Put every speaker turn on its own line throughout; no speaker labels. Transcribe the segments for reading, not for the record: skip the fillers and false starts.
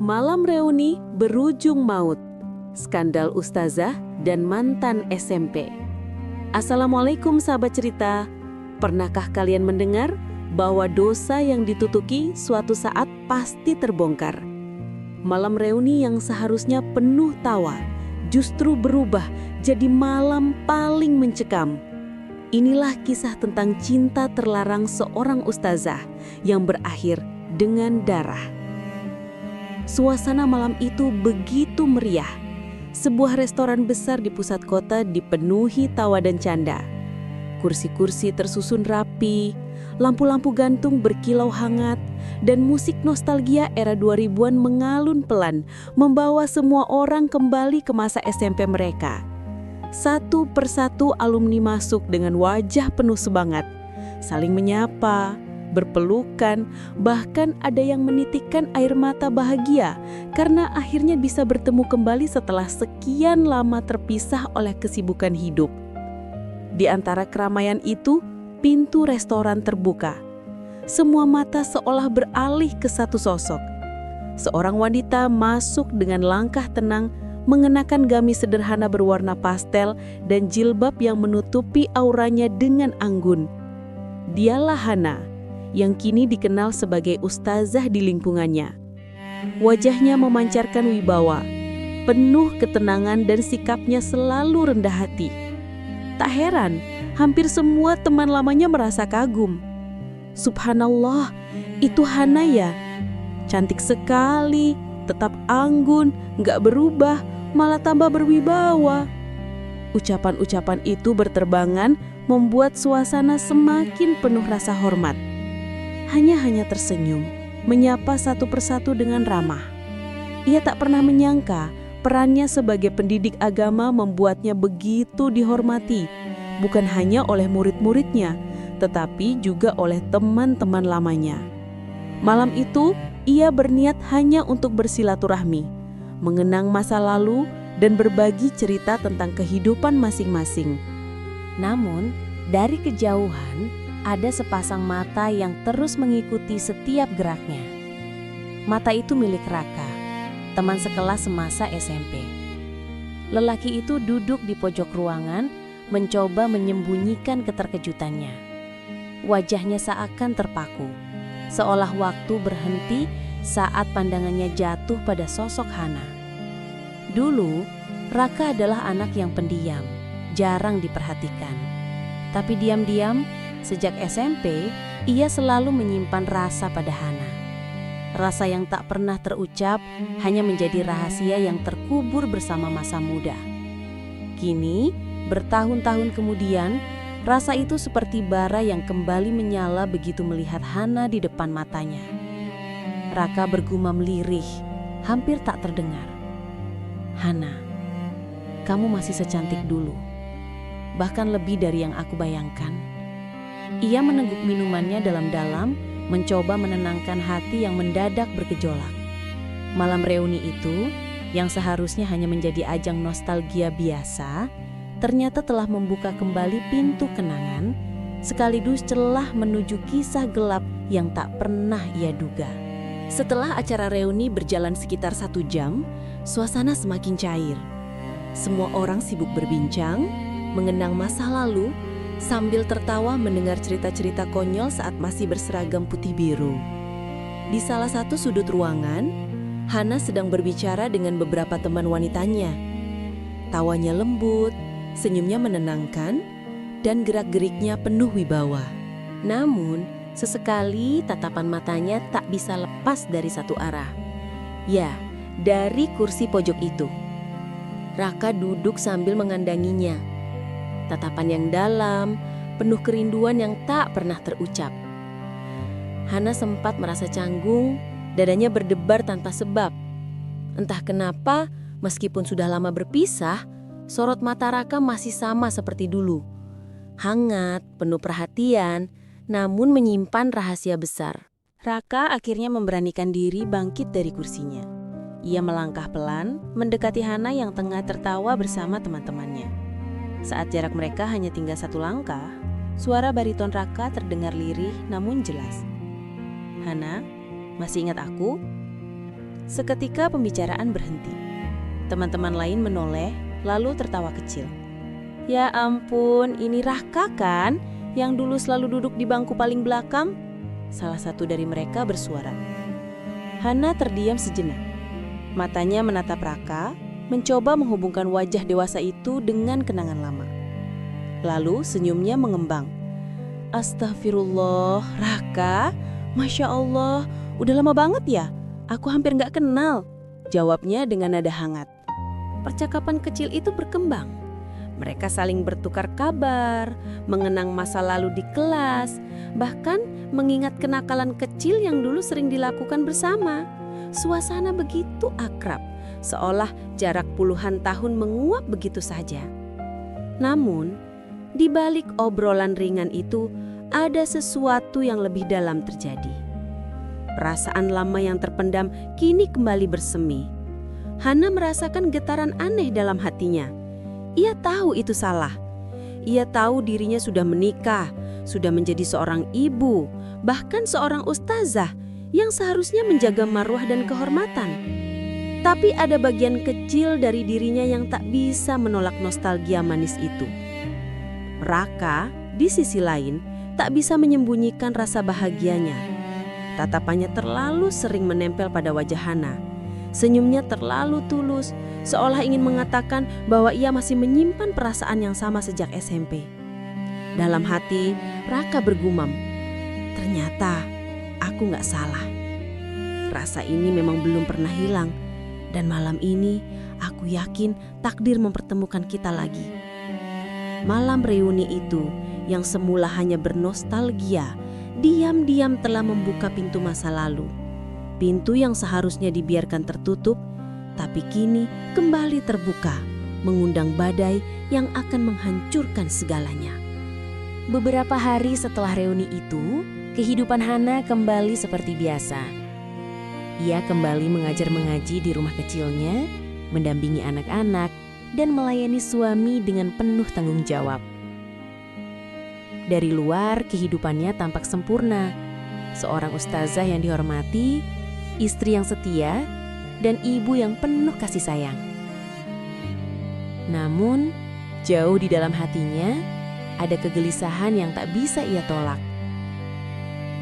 Malam reuni berujung maut. Skandal ustazah dan mantan SMP. Assalamualaikum sahabat cerita. Pernahkah kalian mendengar bahwa dosa yang ditutupi suatu saat pasti terbongkar? Malam reuni yang seharusnya penuh tawa justru berubah jadi malam paling mencekam. Inilah kisah tentang cinta terlarang seorang ustazah yang berakhir dengan darah. Suasana malam itu begitu meriah. Sebuah restoran besar di pusat kota dipenuhi tawa dan canda. Kursi-kursi tersusun rapi, lampu-lampu gantung berkilau hangat, dan musik nostalgia era 2000-an mengalun pelan, membawa semua orang kembali ke masa SMP mereka. Satu persatu alumni masuk dengan wajah penuh semangat, saling menyapa, berpelukan, bahkan ada yang menitikkan air mata bahagia karena akhirnya bisa bertemu kembali setelah sekian lama terpisah oleh kesibukan hidup. Di antara keramaian itu, pintu restoran terbuka. Semua mata seolah beralih ke satu sosok. Seorang wanita masuk dengan langkah tenang, mengenakan gamis sederhana berwarna pastel dan jilbab yang menutupi auranya dengan anggun. Dialah Hana, yang kini dikenal sebagai ustazah di lingkungannya. Wajahnya memancarkan wibawa, penuh ketenangan dan sikapnya selalu rendah hati. Tak heran, hampir semua teman lamanya merasa kagum. Subhanallah, itu Hana ya? Cantik sekali, tetap anggun, gak berubah, malah tambah berwibawa. Ucapan-ucapan itu berterbangan membuat suasana semakin penuh rasa hormat. Hanya tersenyum, menyapa satu persatu dengan ramah. Ia tak pernah menyangka perannya sebagai pendidik agama membuatnya begitu dihormati, bukan hanya oleh murid-muridnya, tetapi juga oleh teman-teman lamanya. Malam itu, ia berniat hanya untuk bersilaturahmi, mengenang masa lalu dan berbagi cerita tentang kehidupan masing-masing. Namun, dari kejauhan, ada sepasang mata yang terus mengikuti setiap geraknya. Mata itu milik Raka, teman sekelas semasa SMP. Lelaki itu duduk di pojok ruangan, mencoba menyembunyikan keterkejutannya. Wajahnya seakan terpaku, seolah waktu berhenti saat pandangannya jatuh pada sosok Hana. Dulu, Raka adalah anak yang pendiam, jarang diperhatikan. Tapi diam-diam, sejak SMP, ia selalu menyimpan rasa pada Hana. Rasa yang tak pernah terucap, hanya menjadi rahasia yang terkubur bersama masa muda. Kini, bertahun-tahun kemudian, rasa itu seperti bara yang kembali menyala begitu melihat Hana di depan matanya. Raka bergumam lirih, hampir tak terdengar. "Hana, kamu masih secantik dulu, bahkan lebih dari yang aku bayangkan." Ia meneguk minumannya dalam-dalam, mencoba menenangkan hati yang mendadak bergejolak. Malam reuni itu, yang seharusnya hanya menjadi ajang nostalgia biasa, ternyata telah membuka kembali pintu kenangan, sekaligus celah menuju kisah gelap yang tak pernah ia duga. Setelah acara reuni berjalan sekitar 1 jam, suasana semakin cair. Semua orang sibuk berbincang, mengenang masa lalu, sambil tertawa mendengar cerita-cerita konyol saat masih berseragam putih biru. Di salah satu sudut ruangan, Hana sedang berbicara dengan beberapa teman wanitanya. Tawanya lembut, senyumnya menenangkan, dan gerak-geriknya penuh wibawa. Namun, sesekali tatapan matanya tak bisa lepas dari satu arah. Ya, dari kursi pojok itu. Raka duduk sambil mengandanginya. Tatapan yang dalam, penuh kerinduan yang tak pernah terucap. Hana sempat merasa canggung, dadanya berdebar tanpa sebab. Entah kenapa, meskipun sudah lama berpisah, sorot mata Raka masih sama seperti dulu. Hangat, penuh perhatian, namun menyimpan rahasia besar. Raka akhirnya memberanikan diri bangkit dari kursinya. Ia melangkah pelan, mendekati Hana yang tengah tertawa bersama teman-temannya. Saat jarak mereka hanya tinggal 1 langkah, suara bariton Raka terdengar lirih namun jelas. "Hana, masih ingat aku?"
Seketika pembicaraan berhenti. Teman-teman lain menoleh, lalu tertawa kecil. Ya ampun, ini Raka kan? Yang dulu selalu duduk di bangku paling belakang? Salah satu dari mereka bersuara. Hana terdiam sejenak. Matanya menatap Raka, mencoba menghubungkan wajah dewasa itu dengan kenangan lama. Lalu senyumnya mengembang. Astagfirullah, Raka, Masya Allah, udah lama banget ya? Aku hampir gak kenal, jawabnya dengan nada hangat. Percakapan kecil itu berkembang. Mereka saling bertukar kabar, mengenang masa lalu di kelas, bahkan mengingat kenakalan kecil yang dulu sering dilakukan bersama. Suasana begitu akrab, seolah jarak puluhan tahun menguap begitu saja. Namun, di balik obrolan ringan itu, ada sesuatu yang lebih dalam terjadi. Perasaan lama yang terpendam kini kembali bersemi. Hana merasakan getaran aneh dalam hatinya. Ia tahu itu salah. Ia tahu dirinya sudah menikah, sudah menjadi seorang ibu, bahkan seorang ustazah yang seharusnya menjaga marwah dan kehormatan. Tapi ada bagian kecil dari dirinya yang tak bisa menolak nostalgia manis itu. Raka, di sisi lain, tak bisa menyembunyikan rasa bahagianya. Tatapannya terlalu sering menempel pada wajah Hana. Senyumnya terlalu tulus, seolah ingin mengatakan bahwa ia masih menyimpan perasaan yang sama sejak SMP. Dalam hati, Raka bergumam, ternyata aku gak salah. Rasa ini memang belum pernah hilang, dan malam ini aku yakin takdir mempertemukan kita lagi. Malam reuni itu, yang semula hanya bernostalgia, diam-diam telah membuka pintu masa lalu. Pintu yang seharusnya dibiarkan tertutup, tapi kini kembali terbuka, mengundang badai yang akan menghancurkan segalanya.
Beberapa hari setelah reuni itu, kehidupan Hana kembali seperti biasa. Ia kembali mengajar mengaji di rumah kecilnya, mendampingi anak-anak, dan melayani suami dengan penuh tanggung jawab. Dari luar, kehidupannya tampak sempurna. Seorang ustazah yang dihormati, istri yang setia, dan ibu yang penuh kasih sayang. Namun, jauh di dalam hatinya, ada kegelisahan yang tak bisa ia tolak.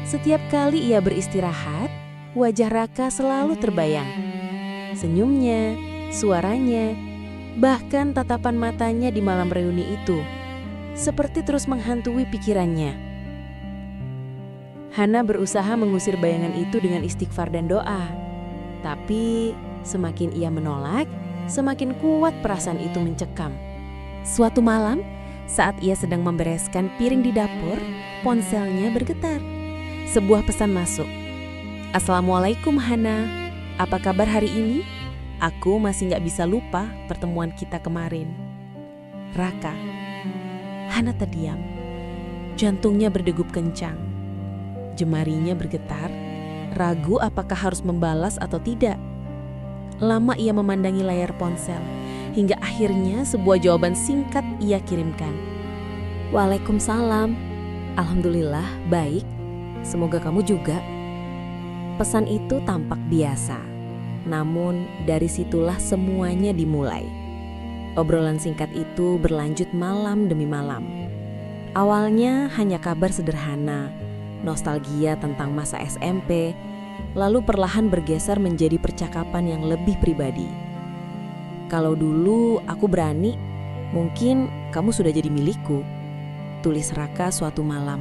Setiap kali ia beristirahat, wajah Raka selalu terbayang. Senyumnya, suaranya, bahkan tatapan matanya di malam reuni itu, seperti terus menghantui pikirannya. Hana berusaha mengusir bayangan itu dengan istighfar dan doa. Tapi semakin ia menolak, semakin kuat perasaan itu mencekam. Suatu malam, saat ia sedang membereskan piring di dapur, ponselnya bergetar. Sebuah pesan masuk. Assalamualaikum Hana, apa kabar hari ini? Aku masih gak bisa lupa pertemuan kita kemarin. Raka. Hana terdiam. Jantungnya berdegup kencang. Jemarinya bergetar, ragu apakah harus membalas atau tidak. Lama ia memandangi layar ponsel, hingga akhirnya sebuah jawaban singkat ia kirimkan. Waalaikumsalam. Alhamdulillah, baik. Semoga kamu juga. Pesan itu tampak biasa, namun dari situlah semuanya dimulai. Obrolan singkat itu berlanjut malam demi malam. Awalnya hanya kabar sederhana, nostalgia tentang masa SMP, lalu perlahan bergeser menjadi percakapan yang lebih pribadi. Kalau dulu aku berani, mungkin kamu sudah jadi milikku, tulis Raka suatu malam.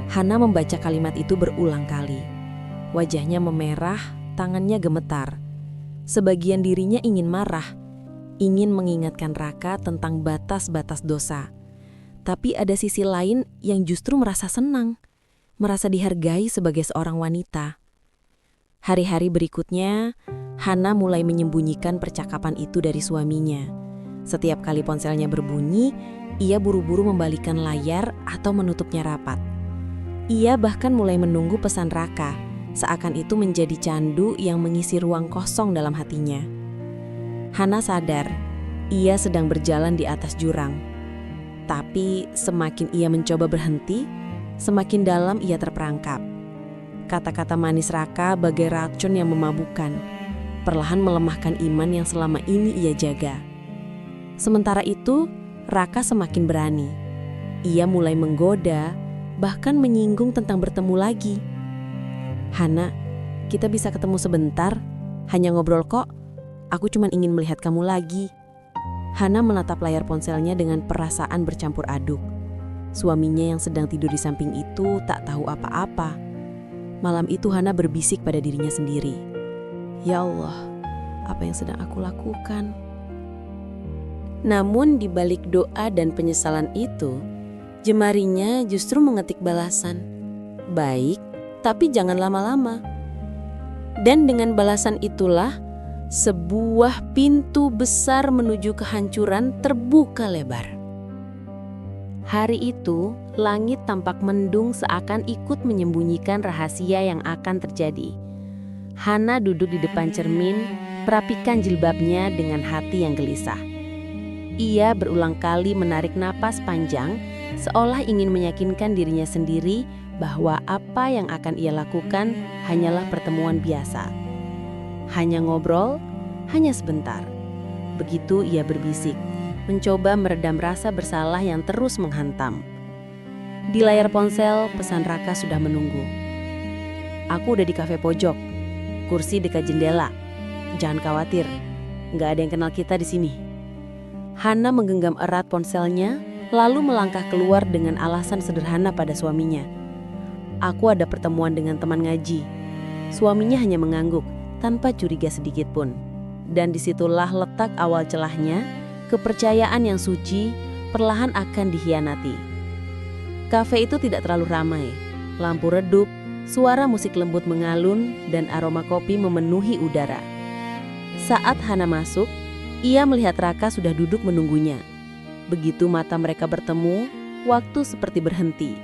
Hana membaca kalimat itu berulang kali. Wajahnya memerah, tangannya gemetar. Sebagian dirinya ingin marah, ingin mengingatkan Raka tentang batas-batas dosa. Tapi ada sisi lain yang justru merasa senang, merasa dihargai sebagai seorang wanita. Hari-hari berikutnya, Hana mulai menyembunyikan percakapan itu dari suaminya. Setiap kali ponselnya berbunyi, ia buru-buru membalikkan layar atau menutupnya rapat. Ia bahkan mulai menunggu pesan Raka, seakan itu menjadi candu yang mengisi ruang kosong dalam hatinya. Hana sadar, ia sedang berjalan di atas jurang. Tapi semakin ia mencoba berhenti, semakin dalam ia terperangkap.
Kata-kata manis Raka bagai racun yang memabukkan, perlahan melemahkan iman yang selama ini ia jaga. Sementara itu, Raka semakin berani. Ia mulai menggoda, bahkan menyinggung tentang bertemu lagi. "Hana, kita bisa ketemu sebentar? Hanya ngobrol kok. Aku cuma ingin melihat kamu lagi." Hana menatap layar ponselnya dengan perasaan bercampur aduk. Suaminya yang sedang tidur di samping itu tak tahu apa-apa. Malam itu Hana berbisik pada dirinya sendiri. "Ya Allah, apa yang sedang aku lakukan?" Namun di balik doa dan penyesalan itu, jemarinya justru mengetik balasan. "Baik, tapi jangan lama-lama." Dan dengan balasan itulah, sebuah pintu besar menuju kehancuran terbuka lebar. Hari itu, langit tampak mendung seakan ikut menyembunyikan rahasia yang akan terjadi. Hana duduk di depan cermin, merapikan jilbabnya dengan hati yang gelisah. Ia berulang kali menarik napas panjang, seolah ingin meyakinkan dirinya sendiri bahwa apa yang akan ia lakukan hanyalah pertemuan biasa. Hanya ngobrol, hanya sebentar. Begitu ia berbisik, mencoba meredam rasa bersalah yang terus menghantam. Di layar ponsel, pesan Raka sudah menunggu. "Aku udah di kafe pojok, kursi dekat jendela. Jangan khawatir, nggak ada yang kenal kita di sini." Hana menggenggam erat ponselnya, lalu melangkah keluar dengan alasan sederhana pada suaminya. "Aku ada pertemuan dengan teman ngaji." Suaminya hanya mengangguk, tanpa curiga sedikit pun. Dan disitulah letak awal celahnya. Kepercayaan yang suci perlahan akan dikhianati. Kafe itu tidak terlalu ramai. Lampu redup, suara musik lembut mengalun, dan aroma kopi memenuhi udara. Saat Hana masuk, ia melihat Raka sudah duduk menunggunya. Begitu mata mereka bertemu, waktu seperti berhenti.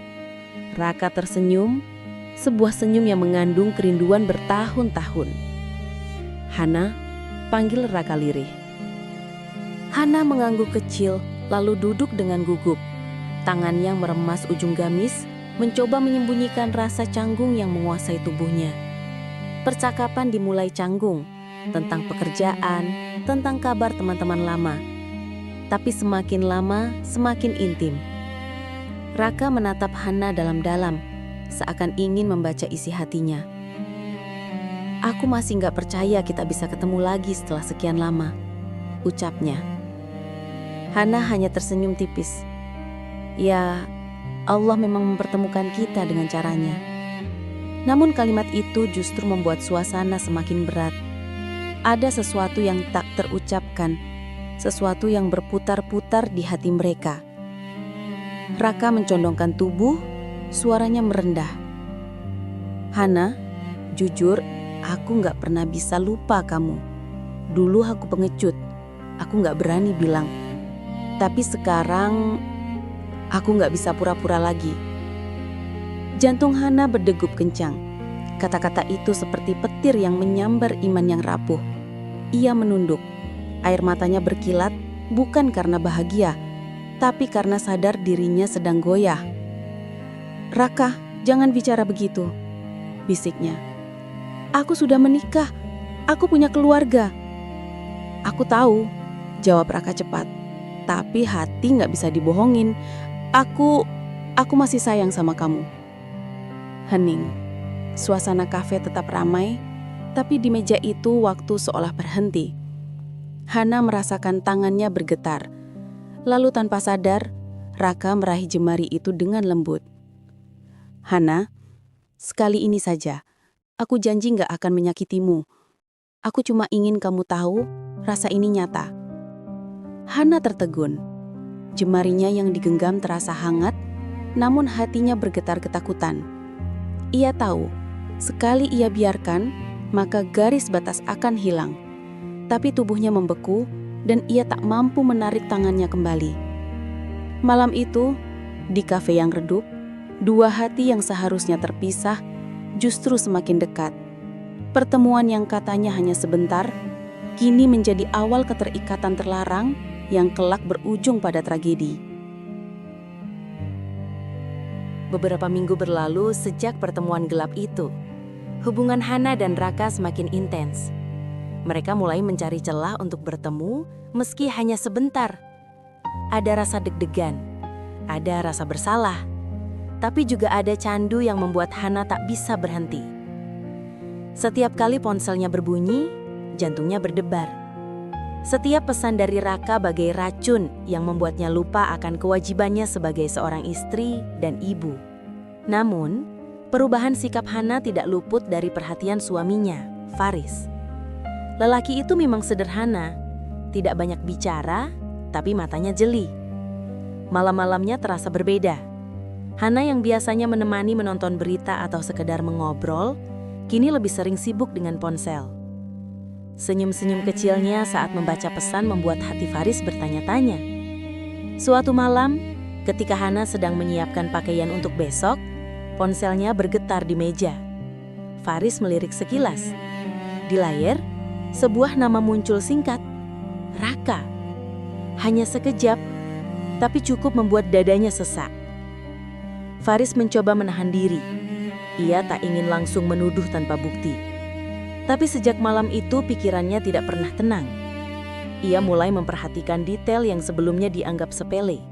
Raka tersenyum, sebuah senyum yang mengandung kerinduan bertahun-tahun. "Hana," panggil Raka lirih. Hana mengangguk kecil, lalu duduk dengan gugup. Tangannya meremas ujung gamis, mencoba menyembunyikan rasa canggung yang menguasai tubuhnya. Percakapan dimulai canggung, tentang pekerjaan, tentang kabar teman-teman lama. Tapi semakin lama, semakin intim. Raka menatap Hana dalam-dalam, seakan ingin membaca isi hatinya. "Aku masih gak percaya kita bisa ketemu lagi setelah sekian lama," ucapnya. Hana hanya tersenyum tipis. "Ya, Allah memang mempertemukan kita dengan caranya." Namun kalimat itu justru membuat suasana semakin berat. Ada sesuatu yang tak terucapkan, sesuatu yang berputar-putar di hati mereka. Raka mencondongkan tubuh, suaranya merendah. "Hana, jujur, aku gak pernah bisa lupa kamu. Dulu aku pengecut, aku gak berani bilang. Tapi sekarang, aku gak bisa pura-pura lagi." Jantung Hana berdegup kencang. Kata-kata itu seperti petir yang menyambar iman yang rapuh. Ia menunduk. Air matanya berkilat, bukan karena bahagia, tapi karena sadar dirinya sedang goyah. "Raka, jangan bicara begitu," bisiknya. "Aku sudah menikah, aku punya keluarga." "Aku tahu," jawab Raka cepat. "Tapi hati gak bisa dibohongin. Aku masih sayang sama kamu." Hening. Suasana kafe tetap ramai, tapi di meja itu waktu seolah berhenti. Hana merasakan tangannya bergetar. Lalu tanpa sadar, Raka meraih jemari itu dengan lembut. "Hana, sekali ini saja. Aku janji gak akan menyakitimu. Aku cuma ingin kamu tahu, rasa ini nyata." Hana tertegun. Jemarinya yang digenggam terasa hangat, namun hatinya bergetar ketakutan. Ia tahu, sekali ia biarkan, maka garis batas akan hilang. Tapi tubuhnya membeku, dan ia tak mampu menarik tangannya kembali. Malam itu, di kafe yang redup, dua hati yang seharusnya terpisah justru semakin dekat. Pertemuan yang katanya hanya sebentar, kini menjadi awal keterikatan terlarang yang kelak berujung pada tragedi. Beberapa minggu berlalu sejak pertemuan gelap itu. Hubungan Hana dan Raka semakin intens. Mereka mulai mencari celah untuk bertemu meski hanya sebentar. Ada rasa deg-degan, ada rasa bersalah, tapi juga ada candu yang membuat Hana tak bisa berhenti. Setiap kali ponselnya berbunyi, jantungnya berdebar. Setiap pesan dari Raka bagai racun yang membuatnya lupa akan kewajibannya sebagai seorang istri dan ibu. Namun, perubahan sikap Hana tidak luput dari perhatian suaminya, Faris. Lelaki itu memang sederhana, tidak banyak bicara, tapi matanya jeli. Malam-malamnya terasa berbeda. Hana yang biasanya menemani menonton berita atau sekedar mengobrol, kini lebih sering sibuk dengan ponsel. Senyum-senyum kecilnya saat membaca pesan membuat hati Faris bertanya-tanya. Suatu malam, ketika Hana sedang menyiapkan pakaian untuk besok, ponselnya bergetar di meja. Faris melirik sekilas. Di layar, sebuah nama muncul singkat, Raka. Hanya sekejap, tapi cukup membuat dadanya sesak. Faris mencoba menahan diri. Ia tak ingin langsung menuduh tanpa bukti. Tapi sejak malam itu pikirannya tidak pernah tenang. Ia mulai memperhatikan detail yang sebelumnya dianggap sepele.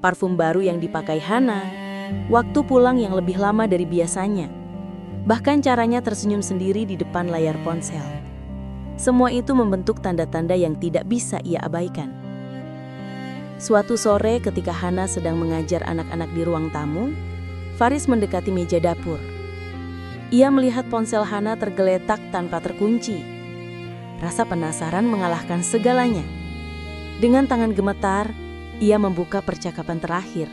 Parfum baru yang dipakai Hana, waktu pulang yang lebih lama dari biasanya. Bahkan caranya tersenyum sendiri di depan layar ponsel. Semua itu membentuk tanda-tanda yang tidak bisa ia abaikan. Suatu sore ketika Hana sedang mengajar anak-anak di ruang tamu, Faris mendekati meja dapur. Ia melihat ponsel Hana tergeletak tanpa terkunci. Rasa penasaran mengalahkan segalanya. Dengan tangan gemetar, ia membuka percakapan terakhir.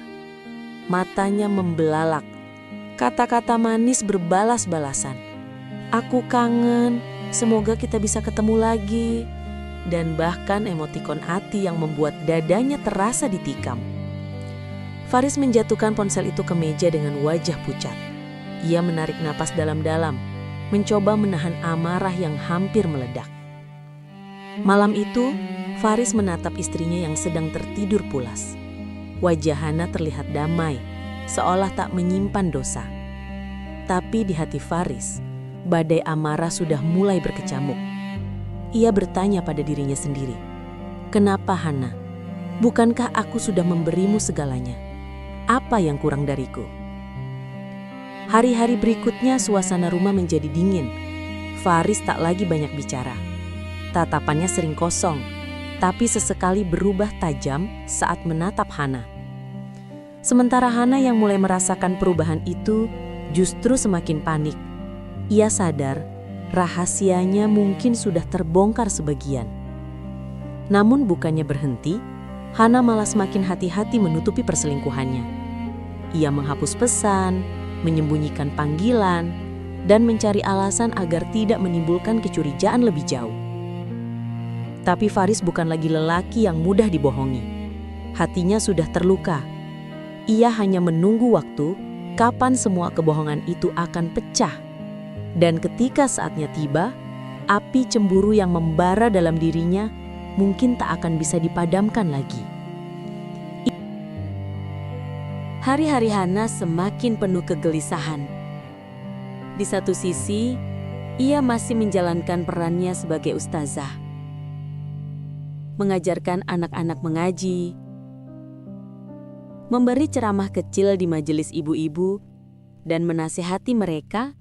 Matanya membelalak. Kata-kata manis berbalas-balasan. Aku kangen, semoga kita bisa ketemu lagi. Dan bahkan emotikon hati yang membuat dadanya terasa ditikam. Faris menjatuhkan ponsel itu ke meja dengan wajah pucat. Ia menarik napas dalam-dalam, mencoba menahan amarah yang hampir meledak. Malam itu, Faris menatap istrinya yang sedang tertidur pulas. Wajah Hana terlihat damai, seolah tak menyimpan dosa. Tapi di hati Faris, badai amarah sudah mulai berkecamuk. Ia bertanya pada dirinya sendiri, "Kenapa Hana? Bukankah aku sudah memberimu segalanya? Apa yang kurang dariku?" Hari-hari berikutnya suasana rumah menjadi dingin. Faris tak lagi banyak bicara. Tatapannya sering kosong, tapi sesekali berubah tajam saat menatap Hana. Sementara Hana yang mulai merasakan perubahan itu justru semakin panik. Ia sadar rahasianya mungkin sudah terbongkar sebagian. Namun bukannya berhenti, Hana malah semakin hati-hati menutupi perselingkuhannya. Ia menghapus pesan, menyembunyikan panggilan, dan mencari alasan agar tidak menimbulkan kecurigaan lebih jauh. Tapi Faris bukan lagi lelaki yang mudah dibohongi. Hatinya sudah terluka. Ia hanya menunggu waktu kapan semua kebohongan itu akan pecah. Dan ketika saatnya tiba, api cemburu yang membara dalam dirinya mungkin tak akan bisa dipadamkan lagi. Hari-hari Hana semakin penuh kegelisahan. Di satu sisi, ia masih menjalankan perannya sebagai ustazah. Mengajarkan anak-anak mengaji, memberi ceramah kecil di majelis ibu-ibu, dan menasihati mereka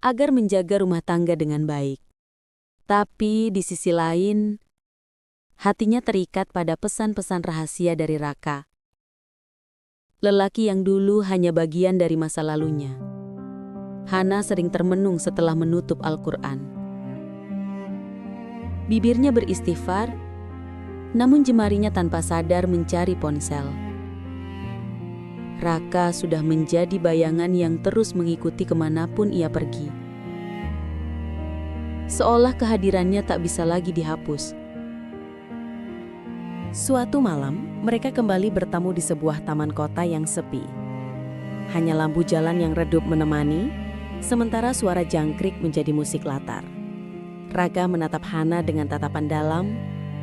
agar menjaga rumah tangga dengan baik. Tapi di sisi lain, hatinya terikat pada pesan-pesan rahasia dari Raka. Lelaki yang dulu hanya bagian dari masa lalunya. Hana sering termenung setelah menutup Al-Quran. Bibirnya beristighfar, namun jemarinya tanpa sadar mencari ponsel. Raka sudah menjadi bayangan yang terus mengikuti kemanapun ia pergi. Seolah kehadirannya tak bisa lagi dihapus. Suatu malam, mereka kembali bertamu di sebuah taman kota yang sepi. Hanya lampu jalan yang redup menemani, sementara suara jangkrik menjadi musik latar. Raka menatap Hana dengan tatapan dalam,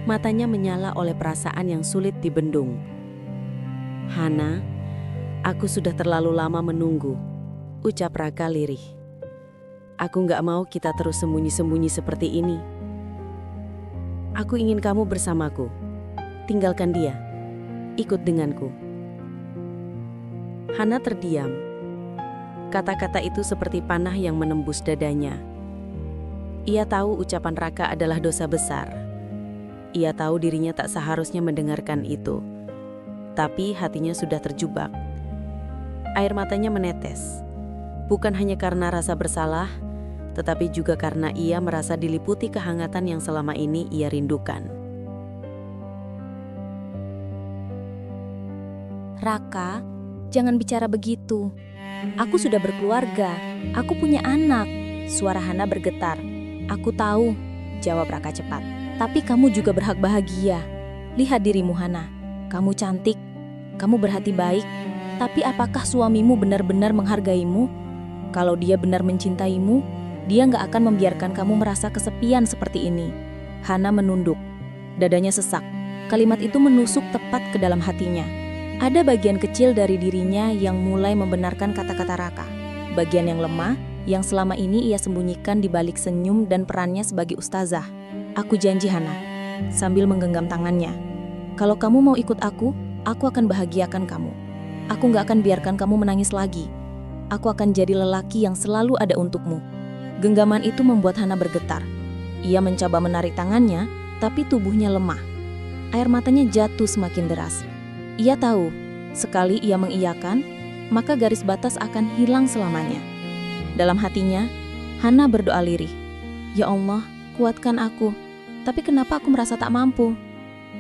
matanya menyala oleh perasaan yang sulit dibendung. "Hana, aku sudah terlalu lama menunggu," ucap Raka lirih.
Aku nggak mau kita terus sembunyi-sembunyi seperti ini. Aku ingin kamu bersamaku. Tinggalkan dia. Ikut denganku. Hana terdiam. Kata-kata itu seperti panah yang menembus dadanya. Ia tahu ucapan Raka adalah dosa besar. Ia tahu dirinya tak seharusnya mendengarkan itu. Tapi hatinya sudah terjebak. Air matanya menetes. Bukan hanya karena rasa bersalah, tetapi juga karena ia merasa diliputi kehangatan yang selama ini ia rindukan.
Raka, jangan bicara begitu. Aku sudah berkeluarga, aku punya anak. Suara Hana bergetar. Aku tahu, jawab Raka cepat. Tapi kamu juga berhak bahagia. Lihat dirimu Hana, kamu cantik, kamu berhati baik. Tapi apakah suamimu benar-benar menghargaimu? Kalau dia benar mencintaimu, dia nggak akan membiarkan kamu merasa kesepian seperti ini. Hana menunduk, dadanya sesak. Kalimat itu menusuk tepat ke dalam hatinya. Ada bagian kecil dari dirinya yang mulai membenarkan kata-kata Raka. Bagian yang lemah, yang selama ini ia sembunyikan di balik senyum dan perannya sebagai ustazah. Aku janji Hana, sambil menggenggam tangannya. Kalau kamu mau ikut aku akan bahagiakan kamu. Aku nggak akan biarkan kamu menangis lagi. Aku akan jadi lelaki yang selalu ada untukmu. Genggaman itu membuat Hana bergetar. Ia mencoba menarik tangannya, tapi tubuhnya lemah. Air matanya jatuh semakin deras. Ia tahu, sekali ia mengiyakan, maka garis batas akan hilang selamanya. Dalam hatinya, Hana berdoa lirih. Ya Allah, kuatkan aku. Tapi kenapa aku merasa tak mampu?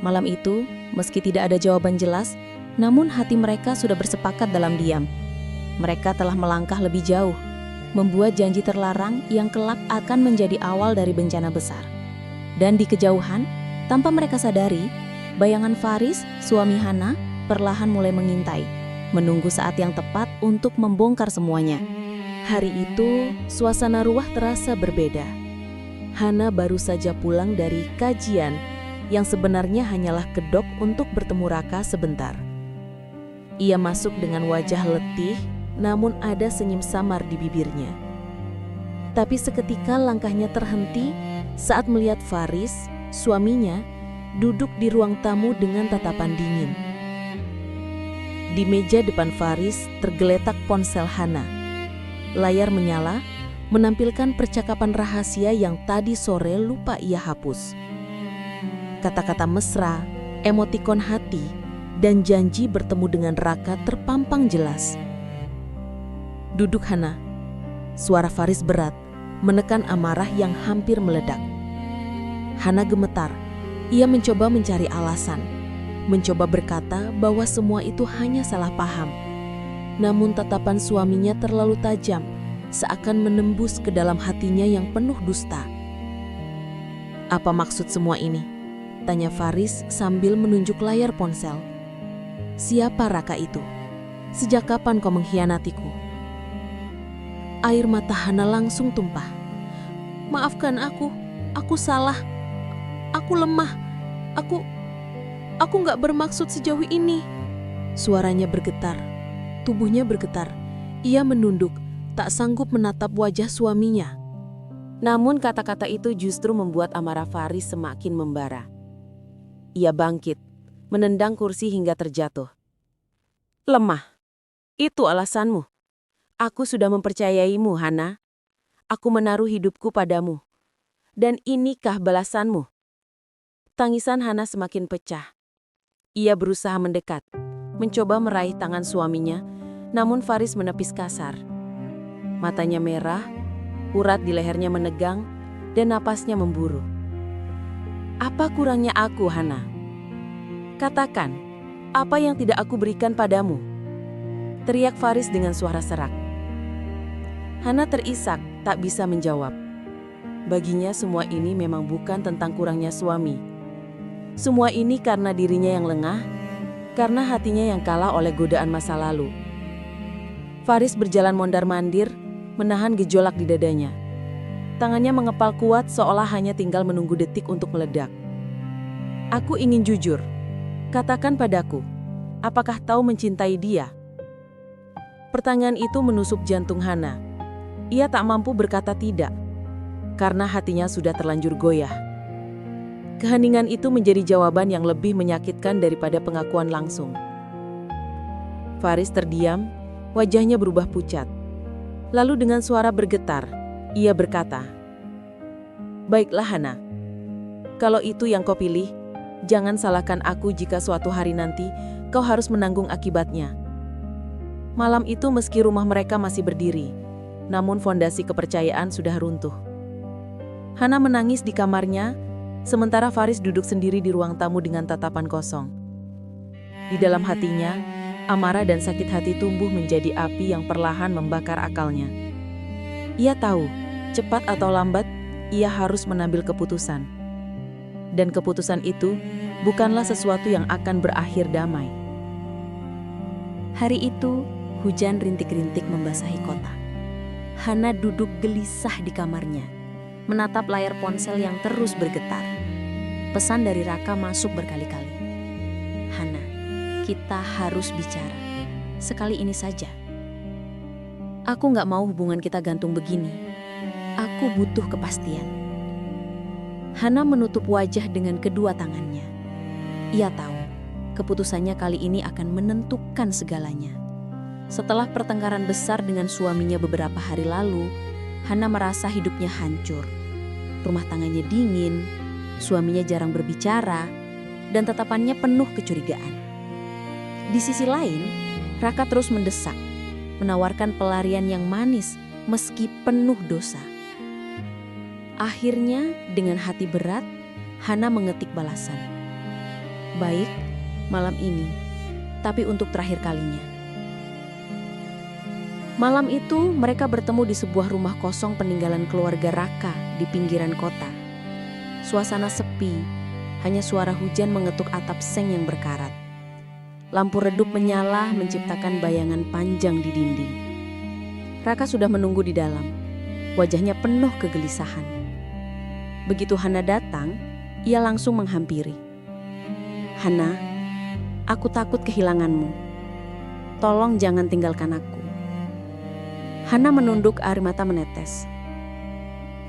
Malam itu, meski tidak ada jawaban jelas, namun hati mereka sudah bersepakat dalam diam. Mereka telah melangkah lebih jauh, membuat janji terlarang yang kelak akan menjadi awal dari bencana besar. Dan di kejauhan, tanpa mereka sadari, bayangan Faris, suami Hana, perlahan mulai mengintai, menunggu saat yang tepat untuk membongkar semuanya. Hari itu, suasana ruah terasa berbeda. Hana baru saja pulang dari kajian yang sebenarnya hanyalah kedok untuk bertemu Raka sebentar. Ia masuk dengan wajah letih, namun ada senyum samar di bibirnya. Tapi seketika langkahnya terhenti saat melihat Faris, suaminya, duduk di ruang tamu dengan tatapan dingin. Di meja depan Faris tergeletak ponsel Hana. Layar menyala, menampilkan percakapan rahasia yang tadi sore lupa ia hapus. Kata-kata mesra, emotikon hati, dan janji bertemu dengan Raka terpampang jelas. Duduk Hana. Suara Faris berat, menekan amarah yang hampir meledak. Hana gemetar. Ia mencoba mencari alasan, mencoba berkata bahwa semua itu hanya salah paham. Namun tatapan suaminya terlalu tajam, seakan menembus ke dalam hatinya yang penuh dusta. Apa maksud semua ini? Tanya Faris sambil menunjuk layar ponsel. Siapa Raka itu? Sejak kapan kau mengkhianatiku? Air mata Hana langsung tumpah. Maafkan aku salah. Aku lemah. Aku nggak bermaksud sejauh ini. Suaranya bergetar, tubuhnya bergetar. Ia menunduk, tak sanggup menatap wajah suaminya. Namun kata-kata itu justru membuat amarah Faris semakin membara. Ia bangkit, menendang kursi hingga terjatuh. Lemah, itu alasanmu. Aku sudah mempercayaimu, Hana. Aku menaruh hidupku padamu. Dan inikah balasanmu? Tangisan Hana semakin pecah. Ia berusaha mendekat, mencoba meraih tangan suaminya, namun Faris menepis kasar. Matanya merah, urat di lehernya menegang, dan napasnya memburu. Apa kurangnya aku, Hana? Katakan, apa yang tidak aku berikan padamu? Teriak Faris dengan suara serak. Hana terisak, tak bisa menjawab. Baginya semua ini memang bukan tentang kurangnya suami. Semua ini karena dirinya yang lengah, karena hatinya yang kalah oleh godaan masa lalu. Faris berjalan mondar-mandir, menahan gejolak di dadanya. Tangannya mengepal kuat seolah hanya tinggal menunggu detik untuk meledak. Aku ingin jujur. Katakan padaku, apakah kau mencintai dia? Pertanyaan itu menusuk jantung Hana.
Ia tak mampu berkata tidak, karena hatinya sudah terlanjur goyah. Keheningan itu menjadi jawaban yang lebih menyakitkan daripada pengakuan langsung. Faris terdiam, wajahnya berubah pucat. Lalu dengan suara bergetar, ia berkata, "Baiklah Hana, kalau itu yang kau pilih, jangan salahkan aku jika suatu hari nanti kau harus menanggung akibatnya." Malam itu meski rumah mereka masih berdiri, namun fondasi kepercayaan sudah runtuh. Hana menangis di kamarnya, sementara Faris duduk sendiri di ruang tamu dengan tatapan kosong. Di dalam hatinya, amarah dan sakit hati tumbuh menjadi api yang perlahan membakar akalnya. Ia tahu, cepat atau lambat, ia harus mengambil keputusan. Dan keputusan itu bukanlah sesuatu yang akan berakhir damai.
Hari itu, hujan rintik-rintik membasahi kota. Hana duduk gelisah di kamarnya, menatap layar ponsel yang terus bergetar. Pesan dari Raka masuk berkali-kali. "Hana, kita harus bicara. Sekali ini saja. Aku nggak mau hubungan kita gantung begini. Aku butuh kepastian." Hana menutup wajah dengan kedua tangannya. Ia tahu, keputusannya kali ini akan menentukan segalanya. Setelah pertengkaran besar dengan suaminya beberapa hari lalu, Hana merasa hidupnya hancur. Rumah tangganya dingin, suaminya jarang berbicara, dan tatapannya penuh kecurigaan. Di sisi lain, Raka terus mendesak, menawarkan pelarian yang manis meski penuh dosa. Akhirnya, dengan hati berat, Hana mengetik balasan. "Baik, malam ini, tapi untuk terakhir kalinya." Malam itu, mereka bertemu di sebuah rumah kosong peninggalan keluarga Raka di pinggiran kota. Suasana sepi, hanya suara hujan mengetuk atap seng yang berkarat. Lampu redup menyala menciptakan bayangan panjang di dinding. Raka sudah menunggu di dalam, wajahnya penuh kegelisahan. Begitu Hana datang, ia langsung menghampiri. "Hana, aku takut kehilanganmu. Tolong jangan tinggalkan aku." Hana menunduk, air mata menetes.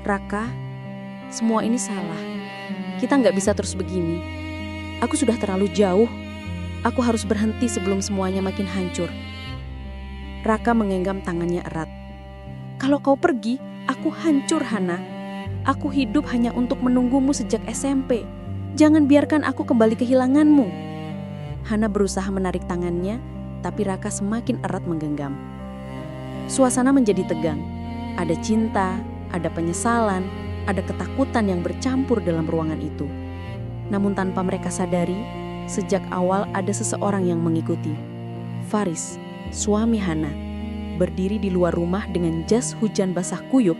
"Raka, semua ini salah. Kita nggak bisa terus begini. Aku sudah terlalu jauh. Aku harus berhenti sebelum semuanya makin hancur." Raka menggenggam tangannya erat. "Kalau kau pergi, aku hancur, Hana. Aku hidup hanya untuk menunggumu sejak SMP. Jangan biarkan aku kembali kehilanganmu." Hana berusaha menarik tangannya, tapi Raka semakin erat menggenggam. Suasana menjadi tegang. Ada cinta, ada penyesalan, ada ketakutan yang bercampur dalam ruangan itu. Namun tanpa mereka sadari, sejak awal ada seseorang yang mengikuti. Faris, suami Hana, berdiri di luar rumah dengan jas hujan basah kuyup.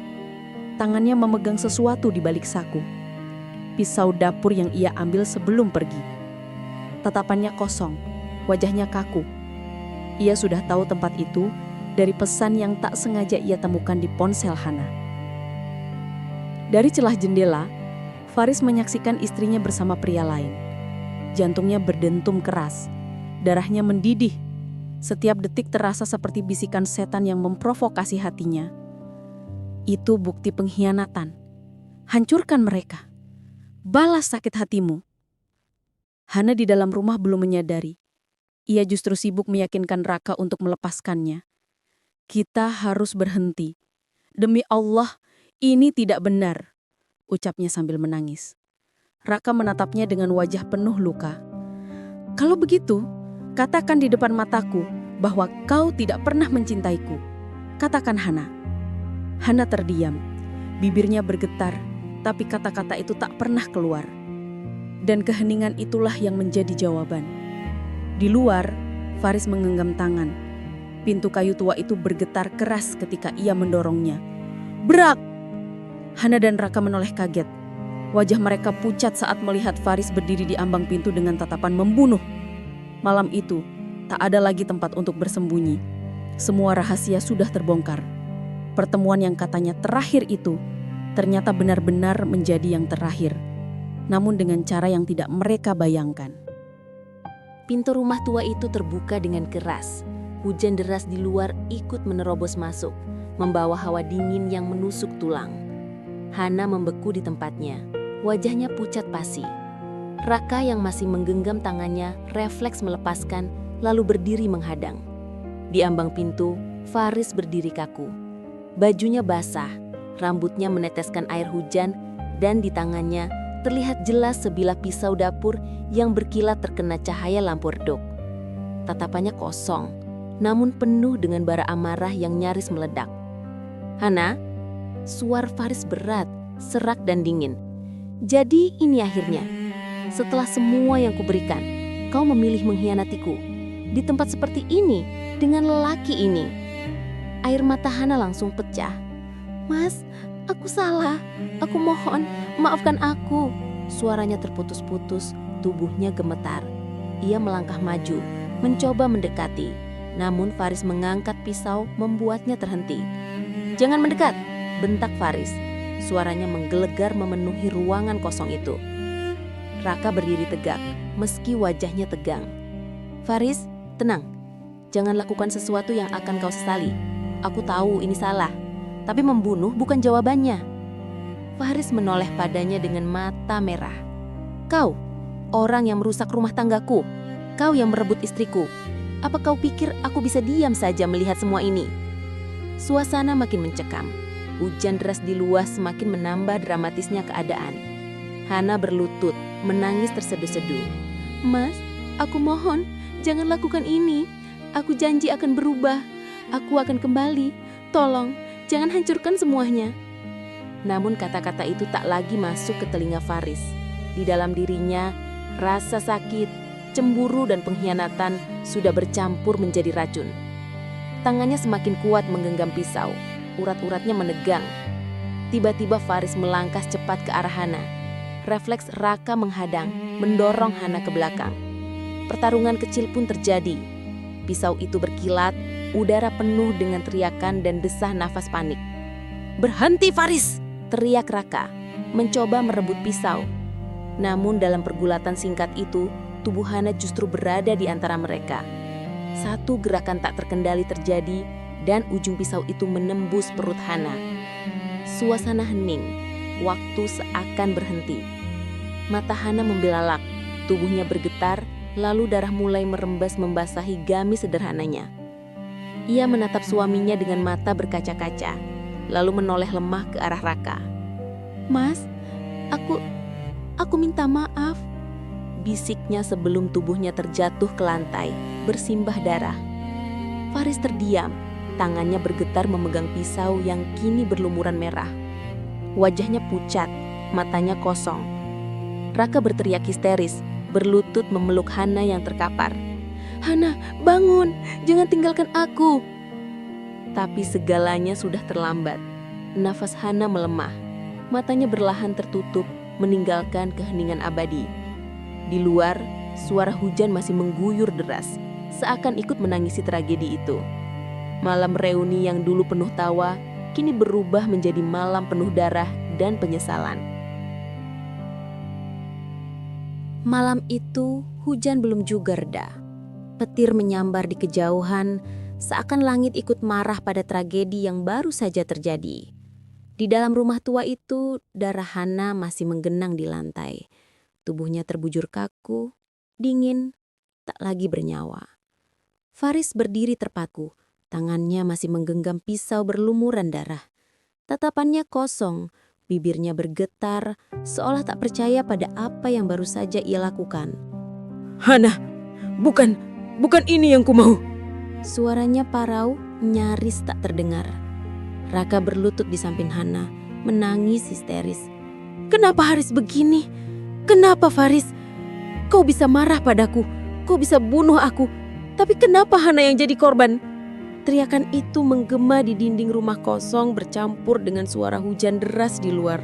Tangannya memegang sesuatu di balik saku. Pisau dapur yang ia ambil sebelum pergi. Tatapannya kosong, wajahnya kaku. Ia sudah tahu tempat itu dari pesan yang tak sengaja ia temukan di ponsel Hana. Dari celah jendela, Faris menyaksikan istrinya bersama pria lain. Jantungnya berdentum keras, darahnya mendidih. Setiap detik terasa seperti bisikan setan yang memprovokasi hatinya. Itu bukti pengkhianatan. Hancurkan mereka. Balas sakit hatimu. Hana di dalam rumah belum menyadari. Ia justru sibuk meyakinkan Raka untuk melepaskannya. "Kita harus berhenti. Demi Allah, ini tidak benar," ucapnya sambil menangis. Raka menatapnya dengan wajah penuh luka. "Kalau begitu, katakan di depan mataku bahwa kau tidak pernah mencintaiku. Katakan, Hana." Hana terdiam. Bibirnya bergetar, tapi kata-kata itu tak pernah keluar. Dan keheningan itulah yang menjadi jawaban. Di luar, Faris menggenggam tangan. Pintu kayu tua itu bergetar keras ketika ia mendorongnya. "Brak!" Hana dan Raka menoleh kaget. Wajah mereka pucat saat melihat Faris berdiri di ambang pintu dengan tatapan membunuh. Malam itu, tak ada lagi tempat untuk bersembunyi. Semua rahasia sudah terbongkar. Pertemuan yang katanya terakhir itu, ternyata benar-benar menjadi yang terakhir. Namun dengan cara yang tidak mereka bayangkan.
Pintu rumah tua itu terbuka dengan keras. Hujan deras di luar ikut menerobos masuk, membawa hawa dingin yang menusuk tulang. Hana membeku di tempatnya, wajahnya pucat pasi. Raka yang masih menggenggam tangannya refleks melepaskan, lalu berdiri menghadang. Di ambang pintu, Faris berdiri kaku. Bajunya basah, rambutnya meneteskan air hujan, dan di tangannya terlihat jelas sebilah pisau dapur yang berkilat terkena cahaya lampu redup. Tatapannya kosong, namun penuh dengan bara amarah yang nyaris meledak. "Hana?" Suara Faris berat, serak dan dingin. "Jadi ini akhirnya. Setelah semua yang kuberikan, kau memilih mengkhianatiku. Di tempat seperti ini, dengan lelaki ini." Air mata Hana langsung pecah. "Mas, aku salah. Aku mohon, maafkan aku." Suaranya terputus-putus, tubuhnya gemetar. Ia melangkah maju, mencoba mendekati. Namun Faris mengangkat pisau membuatnya terhenti. "Jangan mendekat," bentak Faris. Suaranya menggelegar memenuhi ruangan kosong itu. Raka berdiri tegak, meski wajahnya tegang. "Faris, tenang. Jangan lakukan sesuatu yang akan kau sesali. Aku tahu ini salah, tapi membunuh bukan jawabannya." Faris menoleh padanya dengan mata merah. "Kau, orang yang merusak rumah tanggaku. Kau yang merebut istriku. Apa kau pikir aku bisa diam saja melihat semua ini?" Suasana makin mencekam. Hujan deras di luar semakin menambah dramatisnya keadaan. Hana berlutut, menangis terseduh-seduh. "Mas, aku mohon, jangan lakukan ini. Aku janji akan berubah. Aku akan kembali. Tolong, jangan hancurkan semuanya." Namun kata-kata itu tak lagi masuk ke telinga Faris. Di dalam dirinya, rasa sakit, cemburu dan pengkhianatan sudah bercampur menjadi racun. Tangannya semakin kuat menggenggam pisau, urat-uratnya menegang. Tiba-tiba Faris melangkah cepat ke arah Hana. Refleks Raka menghadang, mendorong Hana ke belakang. Pertarungan kecil pun terjadi. Pisau itu berkilat, udara penuh dengan teriakan dan desah nafas panik. "Berhenti Faris!" teriak Raka, mencoba merebut pisau. Namun dalam pergulatan singkat itu, tubuh Hana justru berada di antara mereka. Satu gerakan tak terkendali terjadi dan ujung pisau itu menembus perut Hana. Suasana hening, waktu seakan berhenti. Mata Hana membelalak, tubuhnya bergetar, lalu darah mulai merembas membasahi gamis sederhananya. Ia menatap suaminya dengan mata berkaca-kaca, lalu menoleh lemah ke arah Raka. "Mas, aku minta maaf," bisiknya sebelum tubuhnya terjatuh ke lantai, bersimbah darah. Faris terdiam, tangannya bergetar memegang pisau yang kini berlumuran merah. Wajahnya pucat, matanya kosong. Raka berteriak histeris, berlutut memeluk Hana yang terkapar. "Hana, bangun, jangan tinggalkan aku." Tapi segalanya sudah terlambat. Nafas Hana melemah, matanya berlahan tertutup, meninggalkan keheningan abadi. Di luar, suara hujan masih mengguyur deras, seakan ikut menangisi tragedi itu. Malam reuni yang dulu penuh tawa, kini berubah menjadi malam penuh darah dan penyesalan. Malam itu, hujan belum juga reda. Petir menyambar di kejauhan, seakan langit ikut marah pada tragedi yang baru saja terjadi. Di dalam rumah tua itu, darah Hana masih menggenang di lantai. Tubuhnya terbujur kaku, dingin, tak lagi bernyawa. Faris berdiri terpaku, tangannya masih menggenggam pisau berlumuran darah. Tatapannya kosong, bibirnya bergetar, seolah tak percaya pada apa yang baru saja ia lakukan.
"Hana, bukan ini yang kumau."
Suaranya parau, nyaris tak terdengar. Raka berlutut di samping Hana, menangis histeris. "Kenapa Haris begini? Kenapa Faris? Kau bisa marah padaku, kau bisa bunuh aku, tapi kenapa Hana yang jadi korban?" Teriakan itu menggema di dinding rumah kosong bercampur dengan suara hujan deras di luar.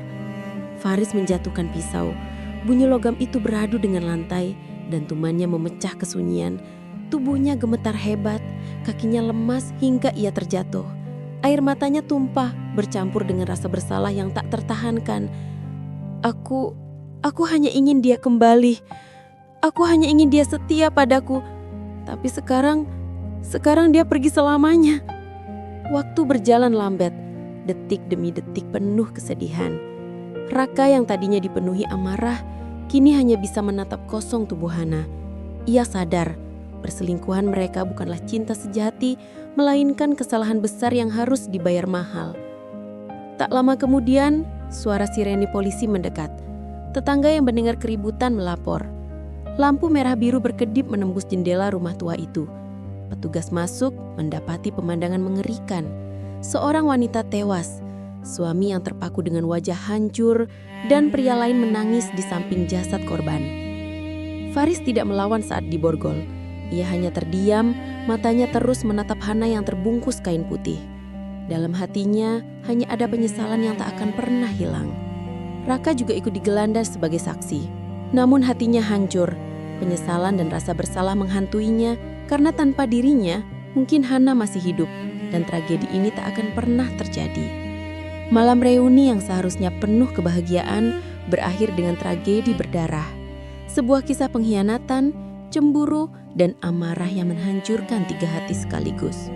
Faris menjatuhkan pisau. Bunyi logam itu beradu dengan lantai, dan tumannya memecah kesunyian. Tubuhnya gemetar hebat, kakinya lemas hingga ia terjatuh. Air matanya tumpah, bercampur dengan rasa bersalah yang tak tertahankan. Aku hanya ingin dia kembali. Aku hanya ingin dia setia padaku. Tapi sekarang dia pergi selamanya."
Waktu berjalan lambat, detik demi detik penuh kesedihan. Raka yang tadinya dipenuhi amarah, kini hanya bisa menatap kosong tubuh Hana. Ia sadar, perselingkuhan mereka bukanlah cinta sejati, melainkan kesalahan besar yang harus dibayar mahal. Tak lama kemudian, suara sirene polisi mendekat. Tetangga yang mendengar keributan melapor. Lampu merah biru berkedip menembus jendela rumah tua itu. Petugas masuk mendapati pemandangan mengerikan. Seorang wanita tewas, suami yang terpaku dengan wajah hancur, dan pria lain menangis di samping jasad korban. Faris tidak melawan saat diborgol. Ia hanya terdiam, matanya terus menatap Hana yang terbungkus kain putih. Dalam hatinya hanya ada penyesalan yang tak akan pernah hilang. Raka juga ikut digelandang sebagai saksi. Namun hatinya hancur. Penyesalan dan rasa bersalah menghantuinya karena tanpa dirinya mungkin Hana masih hidup dan tragedi ini tak akan pernah terjadi. Malam reuni yang seharusnya penuh kebahagiaan berakhir dengan tragedi berdarah. Sebuah kisah pengkhianatan, cemburu, dan amarah yang menghancurkan 3 hati sekaligus.